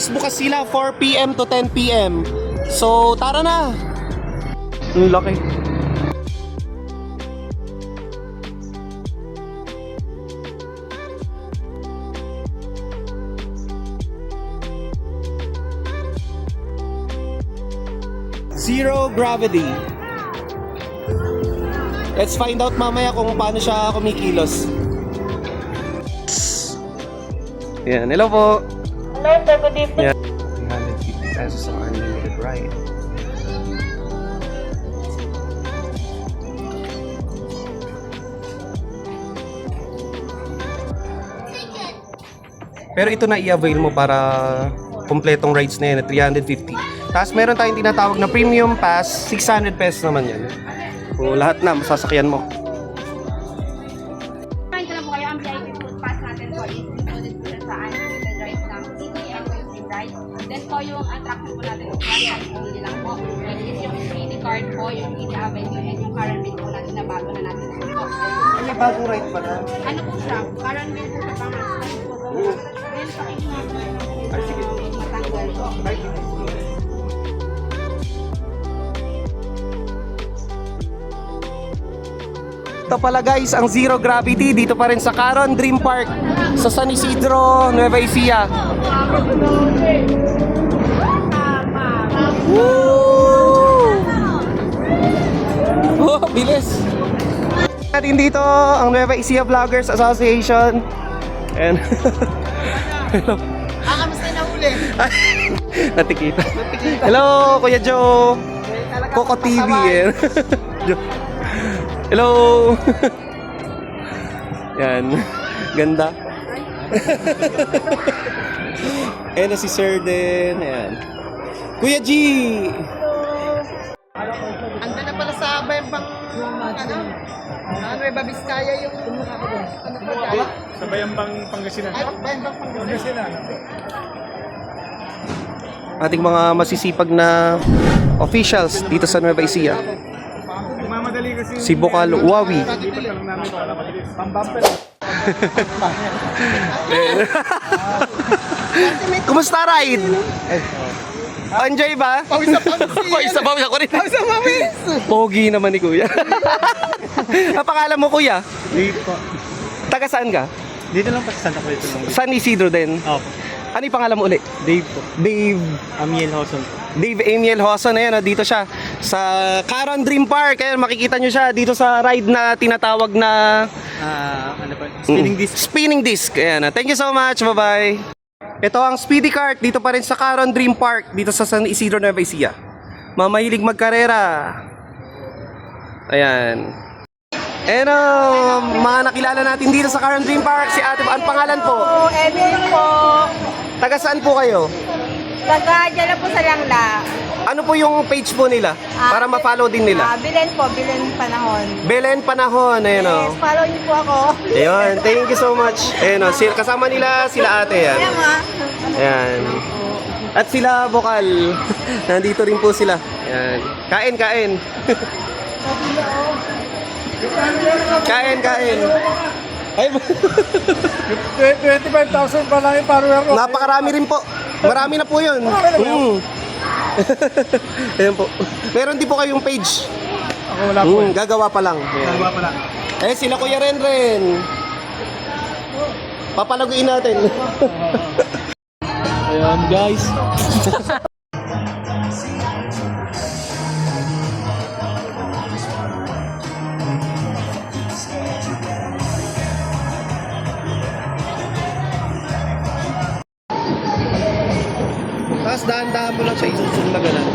guys, bukas sila 4 PM to 10 PM. So, tara na! Ang laki. Zero gravity. Let's find out mamaya kung paano siya kumikilos. Yan, hello po. Hello, sir. Good evening. Yan. 350 pesos ang unlimited ride. Pero ito na i-avail mo para kompletong rides na yan, 350. Tapos meron tayong tinatawag na premium pass, 600 pesos naman yan. So, lahat na masasakyan mo. Kain ko lang po kayo. Ang VIP food pass natin po is included po sa unlimited rides ng city and wave ride. Then po yung attraction po natin is one only lang po. Which is yung city card po, yung city avenue, and yung current bill po natin na bago na natin po. May bagong ride pa na. Ano po siya? Current bill po sa pangalan po. Then pakikinig po Ay, sige. matanggal po. Ito pala guys, ang Zero Gravity dito pa rin sa Caron Dream Park sa San Isidro, Nueva Ecija. Woo! Oh, bilis! Natin dito ang Nueva Ecija Vloggers Association. And Kamusta na uli? natikita. Hello, Kuya Joe. Coco TV eh. Hello! Yan. Ganda. Ayan na si Sir din. Ayan. Kuya G! Ando na pala sa Bayambang, Nueva Vizcaya yung ano pa dyan? Sa Bayambang Pangasinan. Ay, Bayambang Pangasinan. Ating mga masisipag na officials dito sa Nueva Ecija. Mamadali kasi Si Bokal Wawi. Hindi pa lang namin para mabilis. Pambumper. Kumusta ride? Enjoy ba? Pawis na pawis. Pawis na pawis ako rin. Pawis na pawis. Pogi naman ni Kuya. Ang pangalan mo Kuya? Dave po. Taga saan ka? Dito lang pa sa Santa Cruz lang. San Isidro din. Opo. Ano yung pangalan mo ulit? Dave po. Dave. Amiel Hoson. Dave Amiel Hoson, ayan, dito siya sa Caron Dream Park. Ayan, makikita nyo siya dito sa ride na tinatawag na Ano pa? Spinning disc. Spinning disc. Ayan, thank you so much. Bye-bye. Ito ang speedy cart dito pa rin sa Caron Dream Park dito sa San Isidro, Nueva Ecija. Mamahilig magkarera. Ayan. And mga nakilala natin dito sa Caron Dream Park, si Ate, ang pangalan po? Emil po. Taga saan po kayo? Taga dyan lang po sa Langla. Ano po yung page po nila? Para ma-follow din nila. Bilen po, Bilen Panahon. Belen Panahon, ayun o. Follow niyo po ako. Ayun, thank you so much. Ayun o, kasama nila sila ate yan. Ayan. At sila Bokal. Nandito rin po sila. Ayan. Kain, kain. Kain, kain. Ay, 25,000 pa lang yung follower ko. napakarami rin po. Marami na po yun. Ayan po. Meron din po kayong page. Ako wala po. Gagawa pa lang. Ayan. Nagawa pa lang. Eh, sila Kuya Renren. Papalaguin natin. Ayan guys. Tapos dahan-dahan mo lang siya isusong na gano'n.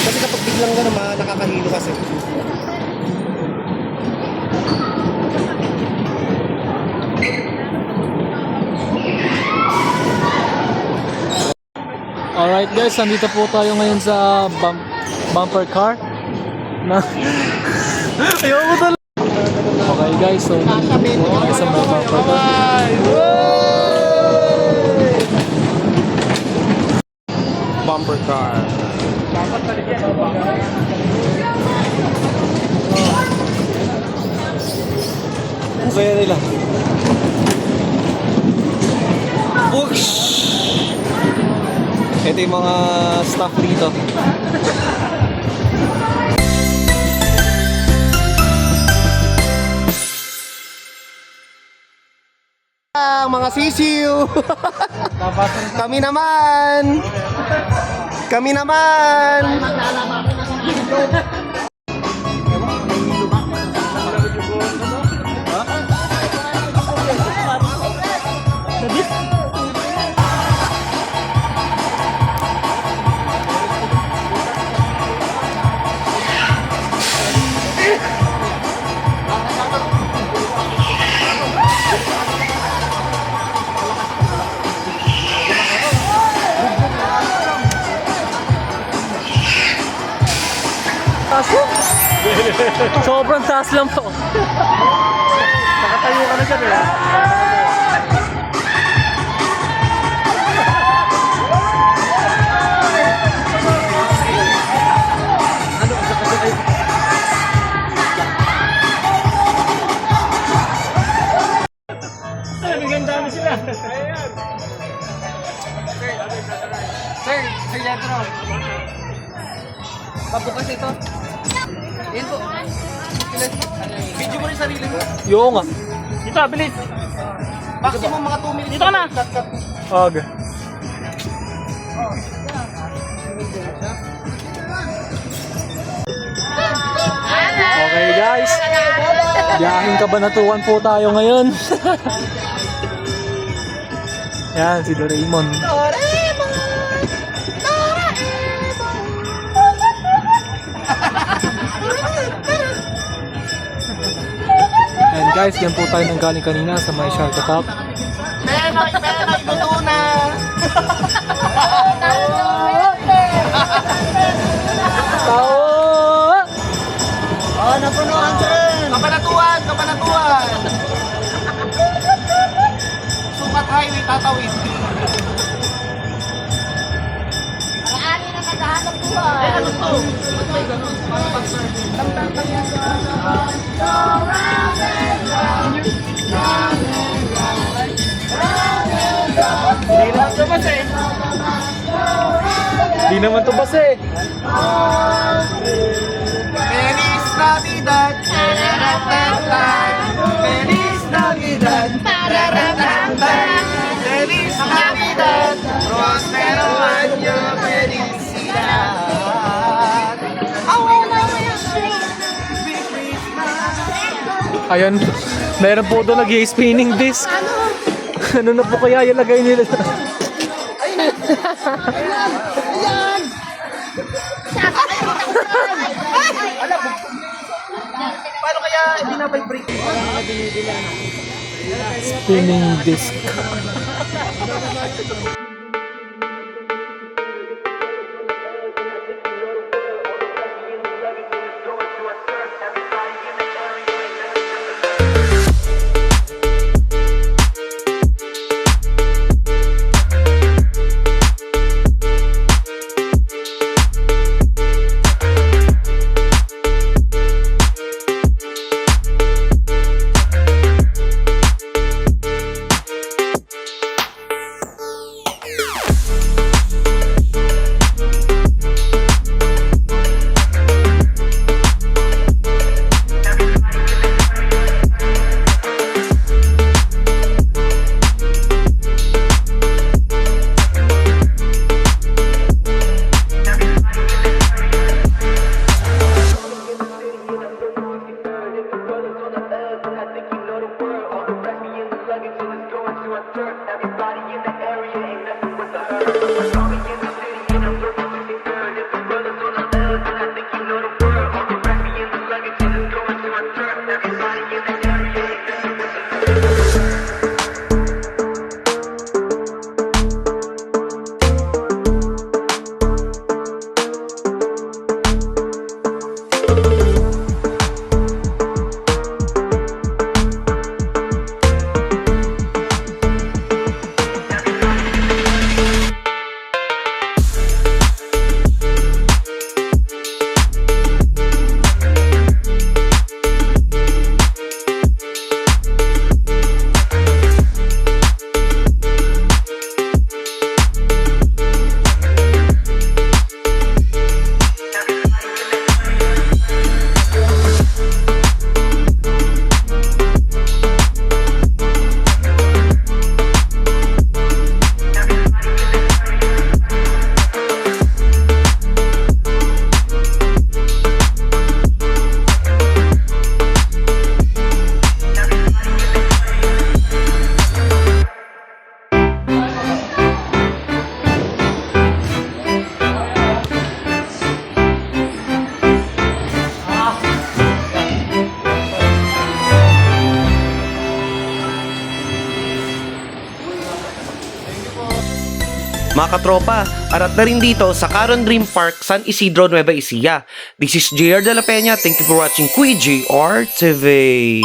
Kasi kapag biglang gano'n, nakakahilo kasi. Alright guys, nandito po tayo ngayon sa bumper car. Ayoko talaga. Okay guys, so nandito po tayo sa bumper car. Bumper car. Ang saya nila. Whoosh! Ito yung mga staff dito. Mga sisiw. Kami naman. Kami naman. Sobrang taas lang po. Nakatayo ka na dyan eh. Sir Letro. Pabukas ito. Yan po. Video mo rin sarili mo. Yo nga. Dito, bilis. Maximum mga 2 minutes. Dito ka na. Cut. Okay. Okay guys. Biyahing Kabanatuan po tayo ngayon. Yan, si Doraemon. And guys, yan po tayo nang galing kanina sa may Shark Attack. Penoy, luto na. Tao! Oh, napunuan din. Kabanatuan. Sukat highway, tatawid. Marami na naghahanap buhay. Ano to? Ba't may ganun? Paano pag-serve? Di naman to bas eh. Feliz Navidad. Feliz Navidad. Feliz Navidad. Prospero año. Felicidad. Ayan, meron po doon nag-spinning disc. Ano na po kaya yung lagay nila? Paano kaya binabibrate? Spinning disc. Mga katropa, arat na rin dito sa Caron Dream Park, San Isidro, Nueva Ecija. This is JR De La Peña. Thank you for watching Kuya JR TV.